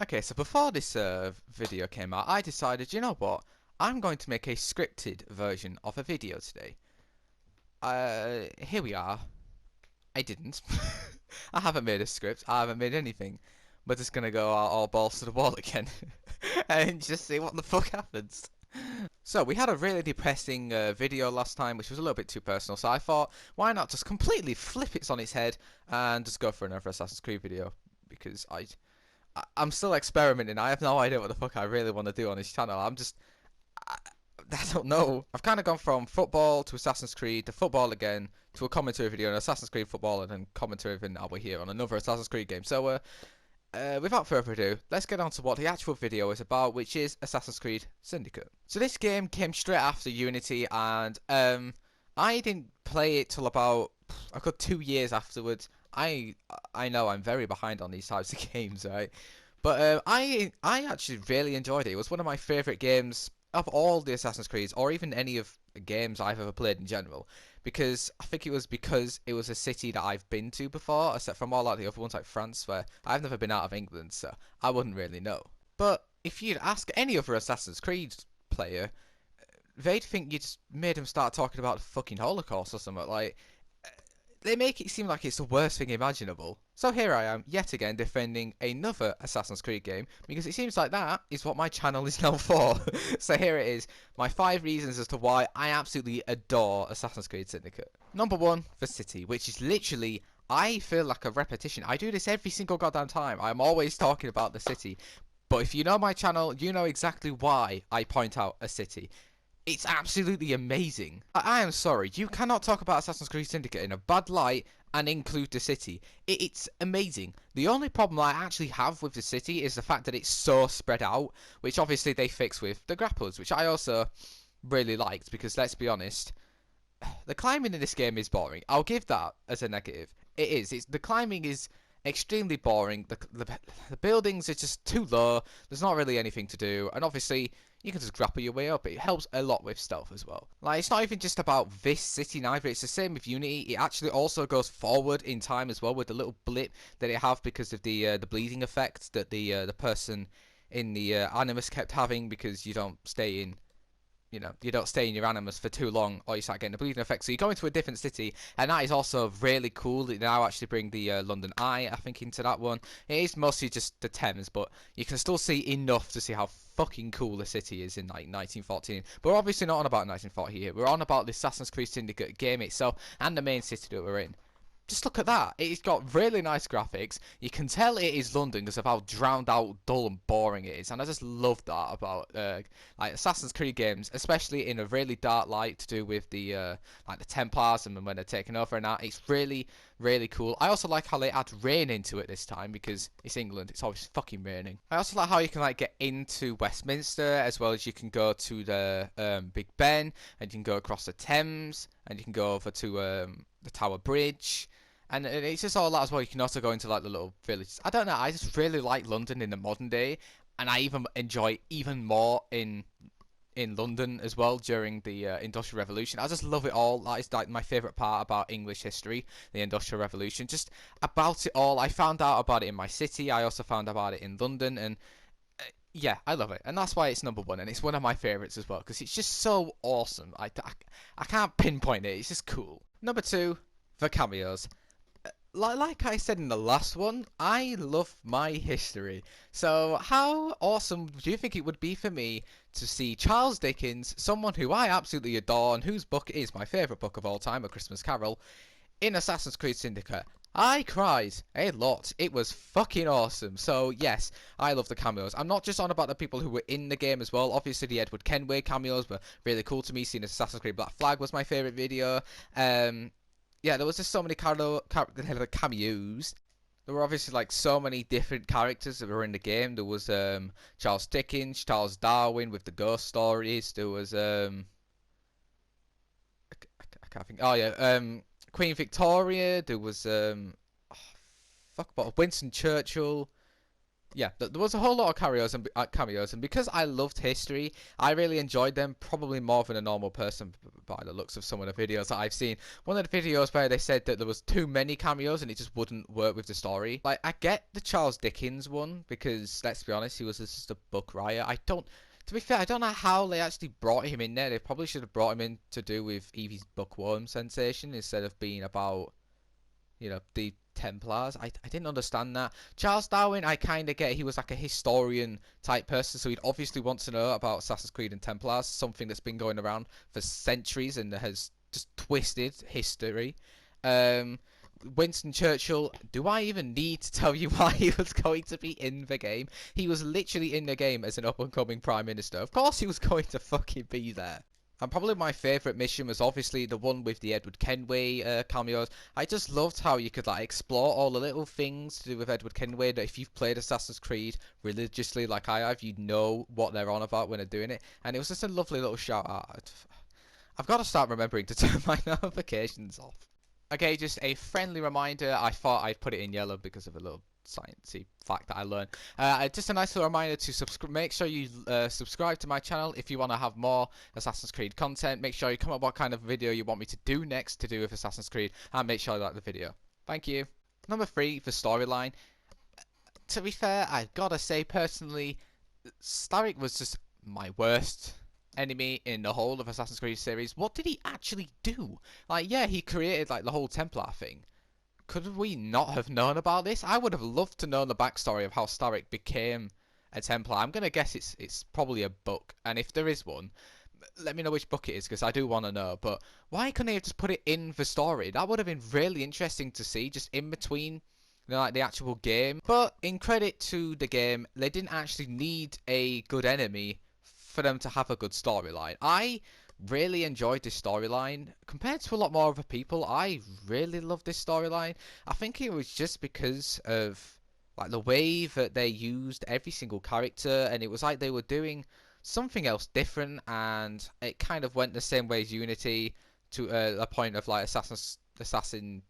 Okay, so before this video came out, I decided, you know what? I'm going to make a scripted version of a video today. Here we are. I didn't. I haven't made a script. I haven't made anything. We're just gonna go all balls to the wall again and just see what the fuck happens. So we had a really depressing video last time, which was a little bit too personal. So I thought, why not just completely flip it on its head and just go for another Assassin's Creed video? Because I'm still experimenting. I have no idea what the fuck I really want to do on this channel. I, I don't know. I've kind of gone from football to Assassin's Creed to football again to a commentary video on Assassin's Creed football and then commentary and now we're here on another Assassin's Creed game. So without further ado, let's get on to what the actual video is about, which is Assassin's Creed Syndicate. So this game came straight after Unity, and I didn't play it till about a good 2 years afterwards. I know I'm very behind on these types of games, right? But I actually really enjoyed it. It was one of my favourite games of all the Assassin's Creeds, or even any of the games I've ever played in general, because I think it was because it was a city that I've been to before, except from all like the other ones like France, where I've never been out of England, so I wouldn't really know. But if you'd ask any other Assassin's Creed player, they'd think you just made them start talking about the fucking Holocaust or something. Like, they make it seem like it's the worst thing imaginable. So here I am, yet again, defending another Assassin's Creed game, because it seems like that is what my channel is now for. So here it is, my 5 reasons as to why I absolutely adore Assassin's Creed Syndicate. Number 1, the city, which is literally, I feel like a repetition. I do this every single goddamn time. I'm always talking about the city. But if you know my channel, you know exactly why I point out a city. It's absolutely amazing. I am sorry, you cannot talk about Assassin's Creed Syndicate in a bad light and include the city. It's amazing. The only problem I actually have with the city is the fact that it's so spread out, which obviously they fix with the grapplers, which I also really liked, because let's be honest, the climbing in this game is boring. I'll give that as a negative. It is. The climbing is extremely boring. The buildings are just too low. There's not really anything to do, and obviously you can just grapple your way up. It helps a lot with stealth as well. Like, it's not even just about this city neither. It's the same with Unity. It actually also goes forward in time as well with the little blip that it have because of the bleeding effect that the person in the Animus kept having, because you don't stay in, you don't stay in your animus for too long or you start getting a bleeding effect. So you go into a different city, and that is also really cool. They now actually bring the London Eye, I think, into that one. It is mostly just the Thames, but you can still see enough to see how fucking cool the city is in like 1914. But we're obviously not on about 1940 here. We're on about the Assassin's Creed Syndicate game itself and the main city that we're in. Just look at that. It's got really nice graphics. You can tell it is London because of how drowned out, dull and boring it is. And I just love that about like Assassin's Creed games, especially in a really dark light to do with the like the Templars and when they're taking over and that. It's really, really cool. I also like how they add rain into it this time because it's England. It's always fucking raining. I also like how you can like get into Westminster, as well as you can go to the Big Ben, and you can go across the Thames, and you can go over to the Tower Bridge. And it's just all that as well. You can also go into like the little villages. I don't know. I just really like London in the modern day, and I even enjoy even more in London as well during the Industrial Revolution. I just love it all. That is like my favourite part about English history, the Industrial Revolution. Just about it all. I found out about it in my city. I also found out about it in London, and yeah, I love it, and that's why it's number 1, and it's one of my favourites as well because it's just so awesome. I can't pinpoint it. It's just cool. Number 2, the cameos. Like I said in the last one, I love my history. So how awesome do you think it would be for me to see Charles Dickens, someone who I absolutely adore and whose book is my favourite book of all time, A Christmas Carol, in Assassin's Creed Syndicate? I cried a lot. It was fucking awesome. So yes, I love the cameos. I'm not just on about the people who were in the game as well. Obviously the Edward Kenway cameos were really cool to me. Seeing Assassin's Creed Black Flag was my favourite video. Yeah, there was just so many cameos. There were obviously like so many different characters that were in the game. There was Charles Dickens, Charles Darwin with the ghost stories. There was I can't think. Oh yeah, Queen Victoria. There was fuck, what, Winston Churchill. yeah, there was a whole lot of cameos, and because I loved history, I really enjoyed them, probably more than a normal person by the looks of some of the videos that I've seen. One of the videos where they said that there was too many cameos and it just wouldn't work with the story. Like, I get the Charles Dickens one because, let's be honest, he was just a book writer. To be fair, I don't know how they actually brought him in there. They probably should have brought him in to do with Evie's bookworm sensation instead of being about, the Templars. I didn't understand that. Charles Darwin, I kind of get. He was like a historian type person, so he'd obviously want to know about Assassin's Creed and Templars, something that's been going around for centuries and has just twisted history. Winston Churchill, do I even need to tell you why he was going to be in the game? He was literally in the game as an up-and-coming Prime Minister. Of course he was going to fucking be there. And probably my favourite mission was obviously the one with the Edward Kenway cameos. I just loved how you could like explore all the little things to do with Edward Kenway that if you've played Assassin's Creed religiously like I have, you know what they're on about when they're doing it. And it was just a lovely little shout out. I've got to start remembering to turn my notifications off. Okay, just a friendly reminder. I thought I'd put it in yellow because of a little sciencey fact that I learned. Just a nice little reminder to make sure you subscribe to my channel if you want to have more Assassin's Creed content. Make sure you comment what kind of video you want me to do next to do with Assassin's Creed, and make sure you like the video. Thank you. Number 3, the storyline. To be fair, I've got to say personally, Starrick was just my worst enemy in the whole of Assassin's Creed series. What did he actually do? Like, yeah, he created like the whole Templar thing. Could we not have known about this? I would have loved to know the backstory of how Starrick became a Templar. I'm gonna guess it's probably a book, and if there is one, let me know which book it is because I do want to know. But why couldn't they have just put it in the story? That would have been really interesting to see, just in between, like the actual game. But in credit to the game, they didn't actually need a good enemy for them to have a good storyline. I really enjoyed this storyline compared to a lot more other people. I really loved this storyline. I think it was just because of like the way that they used every single character, and it was like they were doing something else different, and it kind of went the same way as Unity to a point of like assassin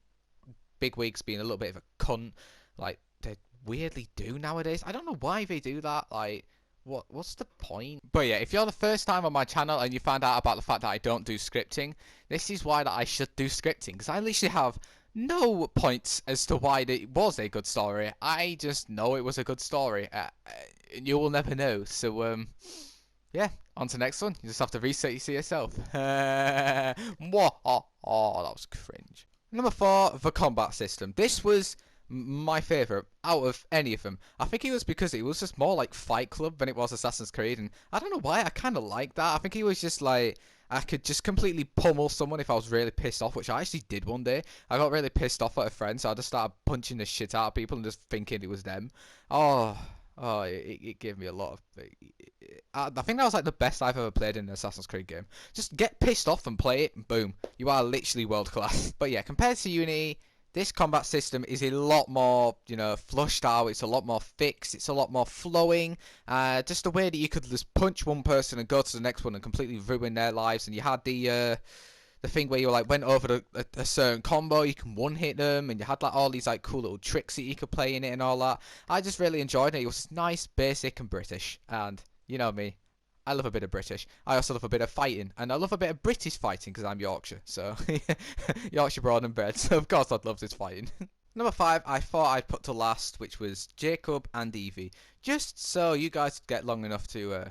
bigwigs being a little bit of a cunt, like they weirdly do nowadays. I don't know why they do that. Like, what's the point? But yeah, if you're the first time on my channel and you found out about the fact that I don't do scripting, this is why that I should do scripting, because I literally have no points as to why it was a good story. I just know it was a good story, and you will never know. So yeah, on to the next one. You just have to research, you see yourself. Mwah, oh, that was cringe. Number 4, the combat system. This was my favourite out of any of them. I think it was because it was just more like Fight Club than it was Assassin's Creed, and I don't know why, I kind of like that. I think it was just like, I could just completely pummel someone if I was really pissed off, which I actually did one day. I got really pissed off at a friend, so I just started punching the shit out of people and just thinking it was them. It gave me a lot of... I think that was like the best I've ever played in an Assassin's Creed game. Just get pissed off and play it, and boom, you are literally world class. But yeah, compared to Unity, this combat system is a lot more, flushed out. It's a lot more fixed. It's a lot more flowing. Just the way that you could just punch one person and go to the next one and completely ruin their lives. And you had the thing where you like went over a certain combo, you can one-hit them, and you had like all these like cool little tricks that you could play in it and all that. I just really enjoyed it. It was nice, basic, and British. And you know me, I love a bit of British. I also love a bit of fighting, and I love a bit of British fighting because I'm Yorkshire, so Yorkshire born and bred, so of course I'd love this fighting. Number 5, I thought I'd put to last, which was Jacob and Evie, just so you guys get long enough to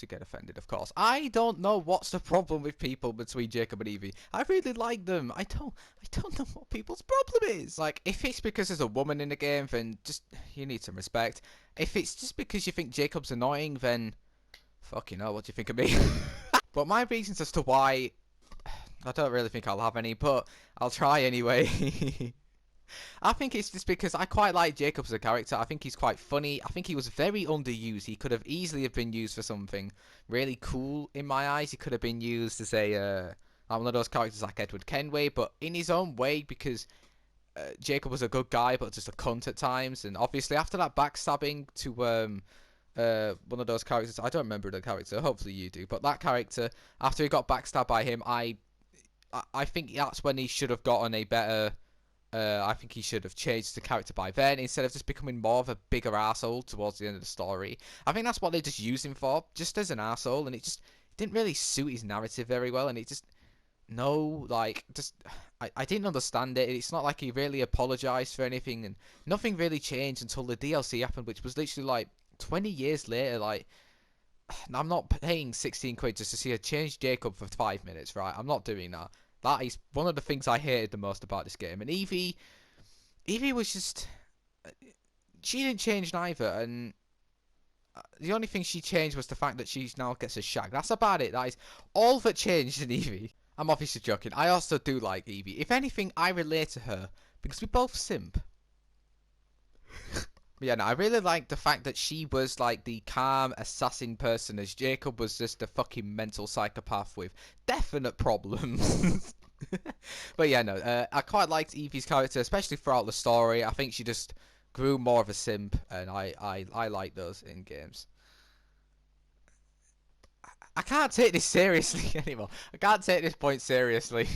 get offended, of course. I don't know what's the problem with people between Jacob and Evie. I really like them. I don't know what people's problem is. Like, if it's because there's a woman in the game, then just, you need some respect. If it's just because you think Jacob's annoying, then fuck, what do you think of me? But my reasons as to why, I don't really think I'll have any, but I'll try anyway. I think it's just because I quite like Jacob as a character. I think he's quite funny. I think he was very underused. He could have easily have been used for something really cool in my eyes. He could have been used as a one of those characters like Edward Kenway, but in his own way, because Jacob was a good guy, but just a cunt at times. And obviously after that backstabbing to one of those characters, I don't remember the character, hopefully you do, but that character, after he got backstabbed by him, I think that's when he should have gotten a better I think he should have changed the character by then instead of just becoming more of a bigger arsehole towards the end of the story. I think that's what they just used him for, just as an arsehole, and it just didn't really suit his narrative very well, and it just I didn't understand it. It's not like he really apologized for anything, and nothing really changed until the DLC happened, which was literally like 20 years later. Like, I'm not paying 16 quid just to see a change Jacob for 5 minutes, right? I'm not doing that. That is one of the things I hated the most about this game. And Evie was just, she didn't change neither, and the only thing she changed was the fact that she now gets a shag. That's about it. That is all that changed in Evie. I'm obviously joking. I also do like Evie. If anything, I relate to her because we both simp. But yeah, no, I really like the fact that she was like the calm assassin person, as Jacob was just a fucking mental psychopath with definite problems. But yeah, no, I quite liked Evie's character, especially throughout the story. I think she just grew more of a simp, and I like those in games. I can't take this seriously anymore. I can't take this point seriously.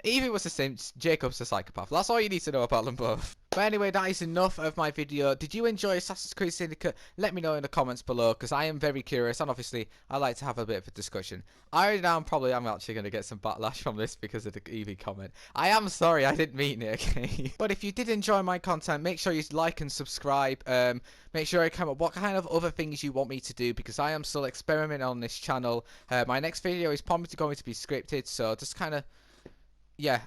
Evie was the same, Jacob's a psychopath. That's all you need to know about them both. But anyway, that is enough of my video. Did you enjoy Assassin's Creed Syndicate? Let me know in the comments below, because I am very curious, and obviously I like to have a bit of a discussion. I am actually going to get some backlash from this because of the Evie comment. I am sorry, I didn't mean it, okay? But if you did enjoy my content, make sure you like and subscribe. Make sure you comment what kind of other things you want me to do, because I am still experimenting on this channel. My next video is probably going to be scripted, so just kind of, yeah,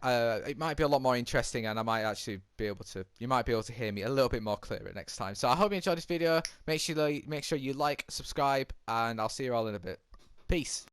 it might be a lot more interesting, and I might actually be able to, you might be able to hear me a little bit more clearer next time. So I hope you enjoyed this video. Make sure you like, subscribe, and I'll see you all in a bit. Peace.